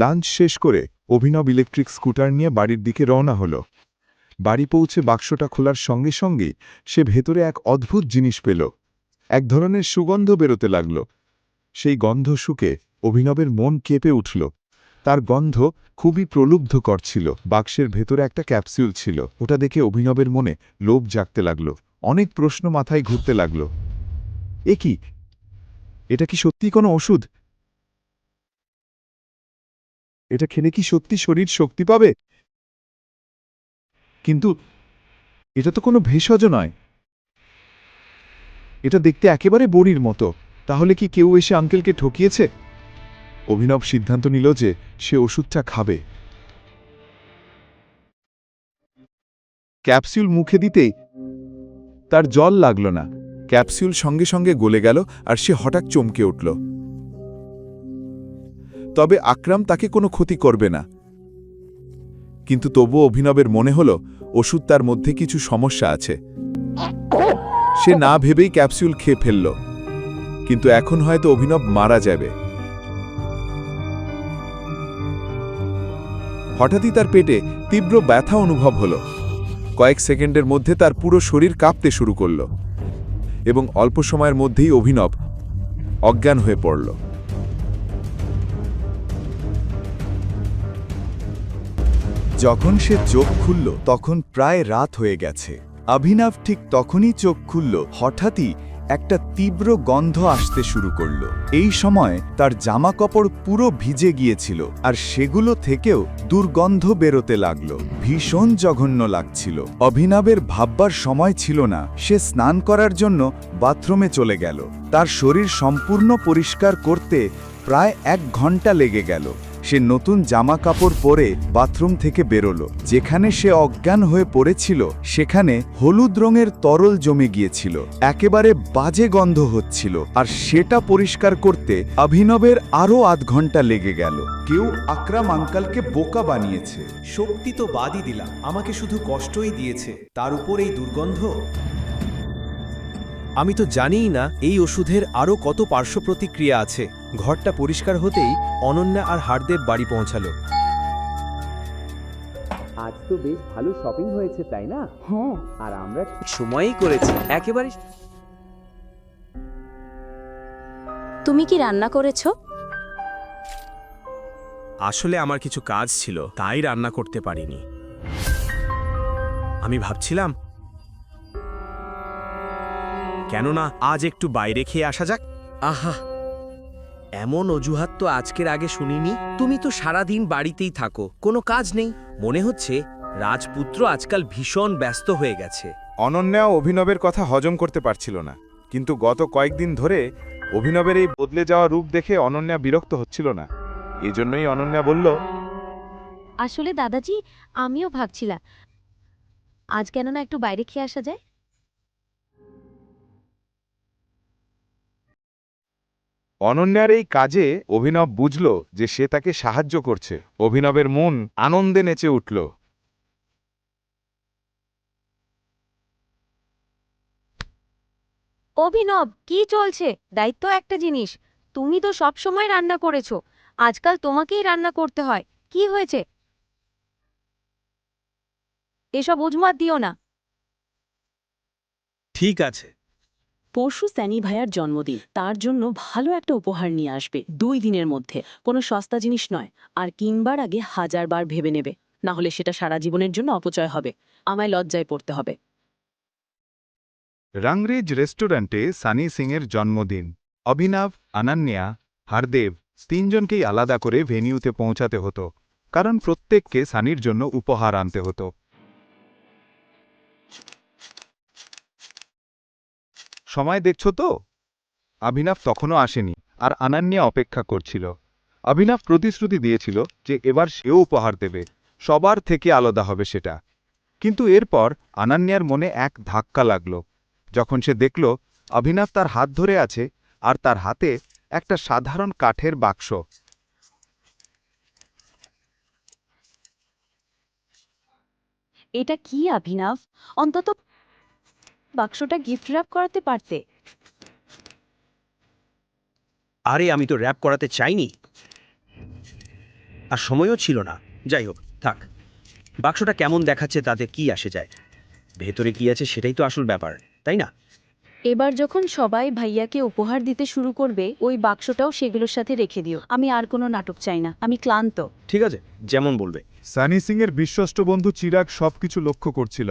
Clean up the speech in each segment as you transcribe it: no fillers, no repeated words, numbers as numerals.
Lunch শেষ করে অভিনব ইলেকট্রিক স্কুটার নিয়ে বাড়ির দিকে রওনা হল। বাড়ি পৌঁছে বাক্সটা খোলার সঙ্গে সঙ্গেই সে ভেতরে এক অদ্ভুত জিনিস পেল। এক ধরনের সুগন্ধ বেরোতে লাগল। সেই গন্ধ শুকে অভিনবের মন কেঁপে উঠল। তার গন্ধ খুবই প্রলুব্ধকর ছিল। বাক্সের ভেতরে একটা ক্যাপসুল ছিল। ওটা দেখে অভিনবের মনে লোভ জাগতে লাগল। অনেক প্রশ্ন মাথায় ঘুরতে লাগল। এ কি? এটা কি সত্যি কোনো ওষুধ? এটা খেলে কি সত্যি শরীর শক্তি পাবে? কিন্তু এটা তো কোনো ভেষজ নয়। এটা দেখতে একেবারে বড়ির মতো। তাহলে কি কেউ এসে আঙ্কেলকে ঠকিয়েছে? অভিনব সিদ্ধান্ত নিল যে সে ওষুধটা খাবে। ক্যাপসুল মুখে দিতেই তার জল লাগল না। ক্যাপসুল সঙ্গে সঙ্গে গলে গেল আর সে হঠাৎ চমকে উঠল। তবে আকরাম তাকে কোনো ক্ষতি করবে না। কিন্তু তবুও অভিনবের মনে হল ওষুধ তার মধ্যে কিছু সমস্যা আছে। সে না ভেবেই ক্যাপসুল খেয়ে ফেলল। কিন্তু এখন হয়তো অভিনব মারা যাবে। হঠাৎই তার পেটে তীব্র ব্যথা অনুভব হল। কয়েক সেকেন্ডের মধ্যে তার পুরো শরীর কাঁপতে শুরু করল এবং অল্প সময়ের মধ্যেই অভিনব অজ্ঞান হয়ে পড়ল। যখন সে চোখ খুলল তখন প্রায় রাত হয়ে গেছে। অভিনব ঠিক তখনই চোখ খুলল, হঠাৎই একটা তীব্র গন্ধ আসতে শুরু করলো। এই সময় তার জামাকাপড় পুরো ভিজে গিয়েছিল আর সেগুলো থেকেও দুর্গন্ধ বেরোতে লাগলো। ভীষণ জঘন্য লাগছিল। অভিনবের ভাববার সময় ছিল না। সে স্নান করার জন্য বাথরুমে চলে গেল। তার শরীর সম্পূর্ণ পরিষ্কার করতে প্রায় 1 ঘন্টা লেগে গেল। সে নতুন জামা কাপড় পরে বাথরুম থেকে বেরোলো। যেখানে সে অজ্ঞান হয়ে পড়েছিল সেখানে হলুদ রঙের তরল জমে গিয়েছিল। একেবারে বাজে গন্ধ হচ্ছিল আর সেটা পরিষ্কার করতে অভিনবের আরও 1/2 ঘন্টা লেগে গেল। কেউ আকরাম আঙ্কালকে বোকা বানিয়েছে। শক্তি তো বাদই দিলাম, আমাকে শুধু কষ্টই দিয়েছে, তার উপর এই দুর্গন্ধ। আমি তো জানিই না এই ওষুধের আরও কত পার্শ্ব প্রতিক্রিয়া আছে। ঘরটা পরিষ্কার হতেই অনন্যা আর হারদেব বাড়ি পৌঁছালো। আজ তো বেশ ভালো শপিং হয়েছে, তাই না? হ্যাঁ, আর আমরা ঠিক সময়েই করেছি, একেবারে। তুমি কি রান্না করেছো? আসলে আমার কিছু কাজ ছিল, তাই রান্না করতে পারিনি। আমি ভাবছিলাম কেননা আজ একটু বাইরে খেয়ে আসা যাক। আহা, এমন অজুহাত তো আজকের আগে শুনিনি। তুমি তো সারাদিন বাড়িতেই থাকো, কোনো কাজ নেই। মনে হচ্ছে রাজপুত্র আজকাল ভীষণ ব্যস্ত হয়ে গেছে। অনন্যাও অভিনবের কথা হজম করতে পারছিল না। কিন্তু গত কয়েকদিন ধরে অভিনবের এই বদলে যাওয়া রূপ দেখে অনন্যা বিরক্ত হচ্ছিল না। এজন্যই অনন্যা বলল, আসলে দাদাজি, আমিও ভাবছিলাম আজ কেন না একটু বাইরে খেয়ে আসা যায়। অনন্যার এই কাজে অভিনব বুঝল যে সে তাকে সাহায্য করছে। অভিনবের মন আনন্দে নেচে উঠল। অভিনব, কি চলছে? দায়িত্ব একটা জিনিস। তুমি তো সব সময় রান্না করেছো, আজকাল তোমাকেই রান্না করতে হয়। কি হয়েছে? এসব অজুহাত দিও না। ঠিক আছে। পরশু স্যানি ভাইয়ার জন্মদিন, তার জন্য ভালো একটা উপহার নিয়ে আসবে 2 দিনের মধ্যে। কোনো সস্তা জিনিস নয়, আর কিনবার আগে 1000 বার ভেবে নেবে, না হলে সেটা সারা জীবনের জন্য অপচয় হবে। আমায় লজ্জায় পড়তে হবে। রাংরেজ রেস্টুরেন্টে সানি সিংয়ের জন্মদিন। অভিনব, অনন্যা, হারদেব 3 জনকেই আলাদা করে ভেনিউতে পৌঁছাতে হতো, কারণ প্রত্যেককে সানির জন্য উপহার আনতে হতো। সময় দেখছ তো? অভিনব তখনও আসেনি আর অনন্যা অপেক্ষা করছিল। অভিনব প্রতিশ্রুতি দিয়েছিল যে এবার সেও উপহার দেবে, সবার থেকে আলাদা হবে সেটা। কিন্তু এরপর অনন্যার মনে এক ধাক্কা লাগল যখন সে দেখল অভিনব তার হাত ধরে আছে আর তার হাতে একটা সাধারণ কাঠের বাক্স। এটা কি অভিনব? অন্তত বাক্সটা গিফট র্যাপ করাতে পারতে। আরে আমি তো র‍্যাপ করাতে চাইনি। আর সময়ও ছিল না। যাই হোক, থাক। বাক্সটা কেমন দেখাচ্ছে তাতে কি আসে যায়? ভেতরে কি আছে সেটাই তো আসল ব্যাপার, তাই না? এবার যখন সবাই ভাইয়াকে উপহার দিতে শুরু করবে ওই বাক্সটাও সেগুলোর সাথে রেখে দিও। আমি আর কোনো নাটক চাই না, আমি ক্লান্ত। ঠিক আছে, যেমন বলবে। সানি সিংয়ের বিশ্বস্ত বন্ধু চিরাগ সবকিছু লক্ষ্য করছিল,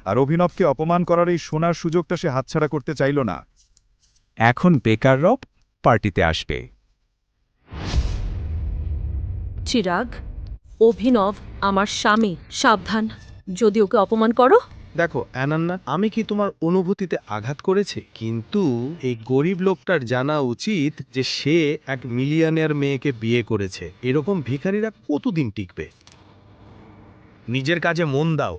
আর অভিনবকে অপমান করার এই সোনার সুযোগটা সে হাতছাড়া করতে চাইল না। এখন বেকাররাও পার্টিতে আসবে। চিরাগ, অভিনব আমার স্বামী, সাবধান, যদি ওকে অপমান করো। দেখো অ্যানান্না, আমি কি তোমার অনুভূতিতে আঘাত করেছি? কিন্তু এই গরিব লোকটার জানা উচিত যে সে এক মিলিয়নের মেয়েকে বিয়ে করেছে। এরকম ভিখারিরা কতদিন টিকবে? নিজের কাজে মন দাও।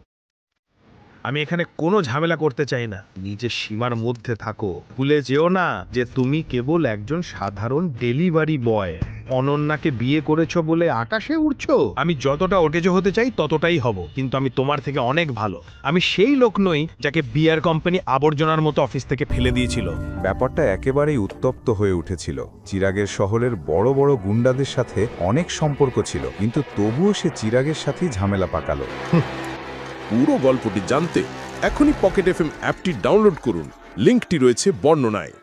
আমি এখানে কোনো ঝামেলা করতে চাই না। নিজের সীমার মধ্যে থাকো। ভুলে যেও না যে তুমি কেবল একজন সাধারণ ডেলিভারি বয়। অনন্যাকে বিয়ে করেছো বলে আকাশে উড়ছো? আমি যতটা ওটেজো হতে চাই ততটাই হব, কিন্তু আমি তোমার থেকে অনেক ভালো। আমি সেই লোক নই যাকে বিয়ার কোম্পানি আবর্জনার মতো অফিস থেকে ফেলে দিয়েছিল। ব্যাপারটা একেবারেই উত্তপ্ত হয়ে উঠেছিল। চিরাগের শহরের বড় বড় গুন্ডাদের সাথে অনেক সম্পর্ক ছিল, কিন্তু তবুও সে চিরাগের সাথেই ঝামেলা পাকালো। পুরো গল্পটি জানতে এখনই পকেট এফএম অ্যাপটি ডাউনলোড করুন, লিঙ্কটি রয়েছে বর্ণনায়।